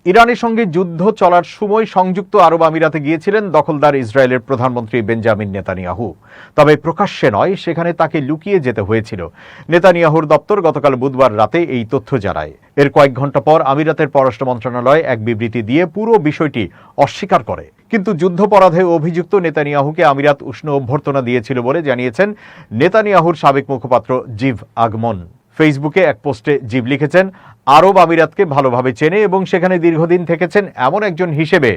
ইরানের সঙ্গে যুদ্ধ চলার সময় সংযুক্ত আরব আমিরাতে গিয়েছিলেন দখলদার ইসরায়েলের প্রধানমন্ত্রী বেঞ্জামিন নেতানিয়াহু। তবে প্রকাশ্যে নয়, সেখানে তাকে লুকিয়ে যেতে হয়েছিল। নেতানিয়াহুর দপ্তর গতকাল বুধবার রাতে এই তথ্য জানায়। এর কয়েক ঘণ্টা পর আমিরাতের পররাষ্ট্র মন্ত্রণালয় এক বিবৃতি দিয়ে পুরো বিষয়টি অস্বীকার করে। কিন্তু যুদ্ধাপরাধে অভিযুক্ত নেতানিয়াহুকে আমিরাত উষ্ণ অভ্যর্থনা দিয়েছিল বলে জানিয়েছেন নেতানিয়াহুর সাবেক মুখপাত্র জিভ আগমন। ফেসবুকে এক পোস্টে জিভ লিখেছেন, আরব আমিরাতকে ভালোভাবে চেনে এবং সেখানে দীর্ঘদিন থেকেছেন এমন একজন হিসেবে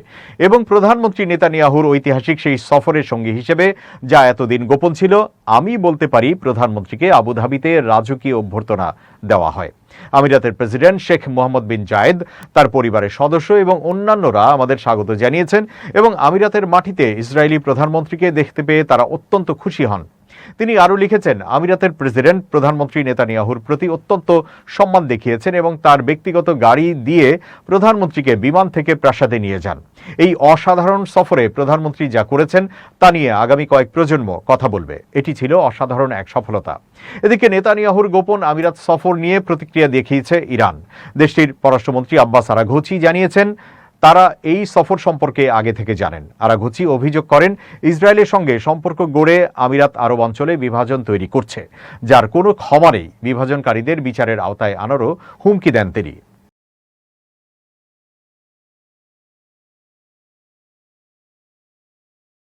এবং প্রধানমন্ত্রী নেতানিয়াহুর ঐতিহাসিক সেই সফরের সঙ্গী হিসেবে, যা এতদিন গোপন ছিল, আমি বলতে পারি প্রধানমন্ত্রীকে আবুধাবিতে রাজকীয় অভ্যর্থনা দেওয়া হয়। আমিরাতের প্রেসিডেন্ট শেখ মোহাম্মদ বিন জায়েদ, তার পরিবারের সদস্য এবং অন্যান্যরা আমাদের স্বাগত জানিয়েছেন এবং আমিরাতের মাটিতে ইসরায়েলি প্রধানমন্ত্রীকে দেখতে পেয়ে তারা অত্যন্ত খুশি হন। তিনি আরও লিখেছেন, আমিরাতের প্রেসিডেন্ট প্রধানমন্ত্রী নেতানিয়াহুর প্রতি অত্যন্ত সম্মান দেখিয়েছেন এবং তার ব্যক্তিগত গাড়ি দিয়ে প্রধানমন্ত্রীকে বিমান থেকে প্রাসাদে নিয়ে যান। এই অসাধারণ সফরে প্রধানমন্ত্রী যা করেছেন তা নিয়ে আগামী কয়েক প্রজন্ম কথা বলবে। এটি ছিল অসাধারণ এক সফলতা। এদিকে নেতানিয়াহুর গোপন আমিরাত সফর নিয়ে প্রতিক্রিয়া দেখিয়েছে ইরান। দেশটির পররাষ্ট্রমন্ত্রী আব্বাস আরাঘচি জানিয়েছেন, তারা এই সফর সম্পর্কে আগে থেকে জানেন। আরাঘচি অভিযোগ করেন, ইসরায়েলের সঙ্গে সম্পর্ক গড়ে আমিরাত আরব অঞ্চলে বিভাজন তৈরি করছে, যার কোনো ক্ষমা নেই। বিভাজনকারীদের বিচারের আওতায় আনারও হুমকি দেন তিনি।